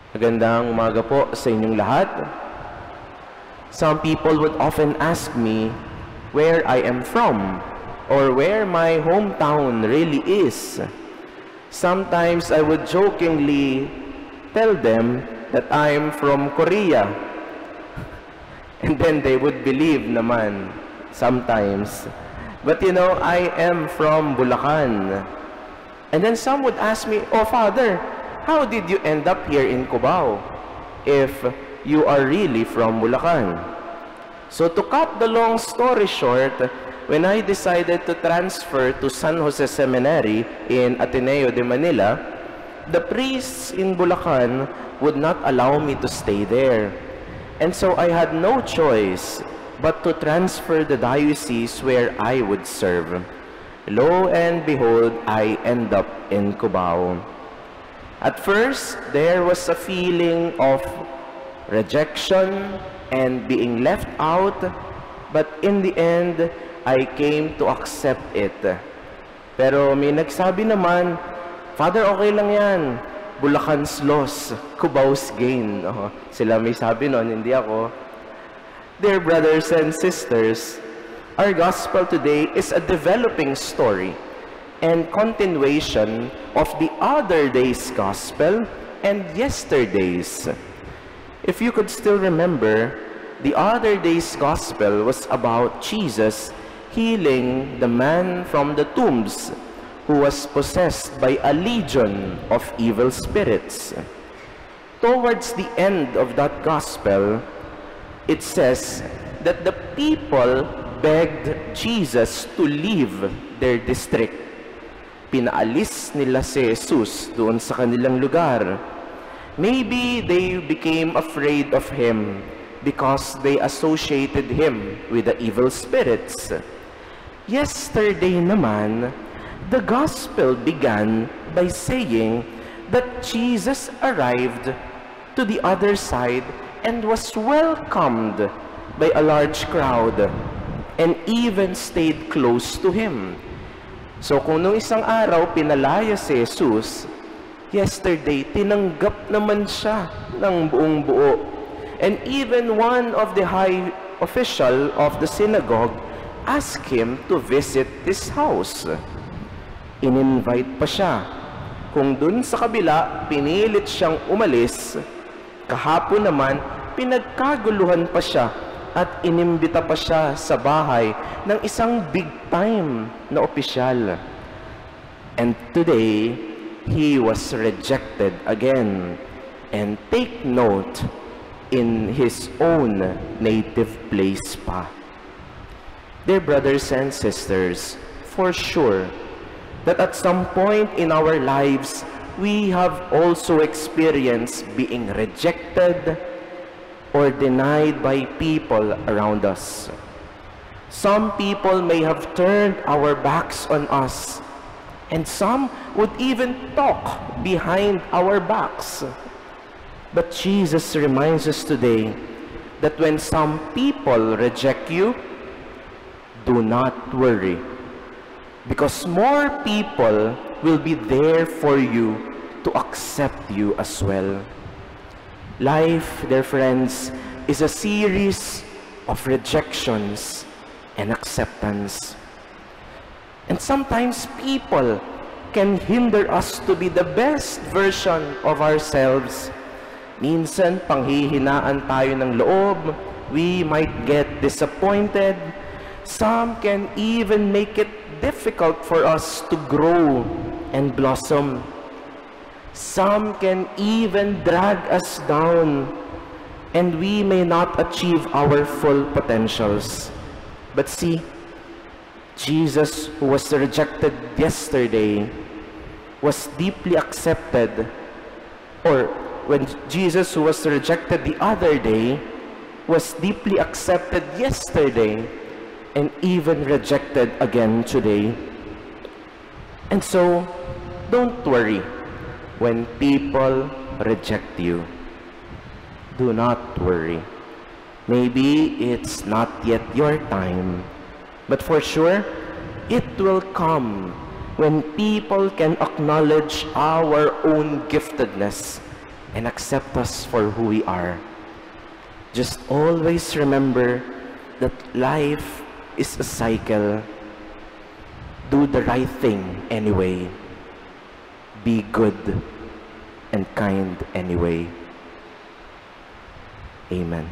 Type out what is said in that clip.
Magandang umaga po sa inyong lahat. Some people would often ask me where I am from or where my hometown really is. Sometimes I would jokingly tell them that I'm from Korea. And then they would believe naman sometimes. But you know, I am from Bulacan. And then some would ask me, "Oh, Father, how did you end up here in Cubao if you are really from Bulacan?" So to cut the long story short, when I decided to transfer to San Jose Seminary in Ateneo de Manila, the priests in Bulacan would not allow me to stay there. And so I had no choice but to transfer the diocese where I would serve. Lo and behold, I end up in Cubao. At first, there was a feeling of rejection and being left out, but in the end, I came to accept it. Pero may nagsabi naman, "Father, okay lang yan. Bulacan's loss, Cubao's gain." Sila may sabi noon, hindi ako. Dear brothers and sisters, our gospel today is a developing story and continuation of the other day's gospel and yesterday's. If you could still remember, the other day's gospel was about Jesus healing the man from the tombs who was possessed by a legion of evil spirits. Towards the end of that gospel, it says that the people begged Jesus to leave their district. Pinaalis nila si Jesus doon sa kanilang lugar. Maybe they became afraid of him because they associated him with the evil spirits. Yesterday naman, the gospel began by saying that Jesus arrived to the other side and was welcomed by a large crowd and even stayed close to him. So kung nung isang araw pinalaya si Jesus, yesterday tinanggap naman siya ng buong buo. And even one of the high official of the synagogue asked him to visit his house. In-invite pa siya. Kung dun sa kabila, pinilit siyang umalis, kahapon naman, pinagkaguluhan pa siya at inimbita pa siya sa bahay ng isang big-time na opisyal. And today, he was rejected again. And take note, in his own native place pa. Dear brothers and sisters, for sure, that at some point in our lives, we have also experienced being rejected or denied by people around us. Some people may have turned our backs on us, and some would even talk behind our backs. But Jesus reminds us today that when some people reject you, do not worry, because more people will be there for you to accept you as well. Life, dear friends, is a series of rejections and acceptance. And sometimes people can hinder us to be the best version of ourselves. Minsan, panghihinaan tayo ng loob. We might get disappointed. Some can even make it difficult for us to grow and blossom. Some can even drag us down, and we may not achieve our full potentials. But see, Jesus, who was rejected yesterday, was deeply accepted, or when Jesus, who was rejected the other day, was deeply accepted yesterday, and even rejected again today. And so, don't worry when people reject you. Do not worry. Maybe it's not yet your time, but for sure, it will come when people can acknowledge our own giftedness and accept us for who we are. Just always remember that life is a cycle. Do the right thing anyway. Be good and kind anyway. Amen.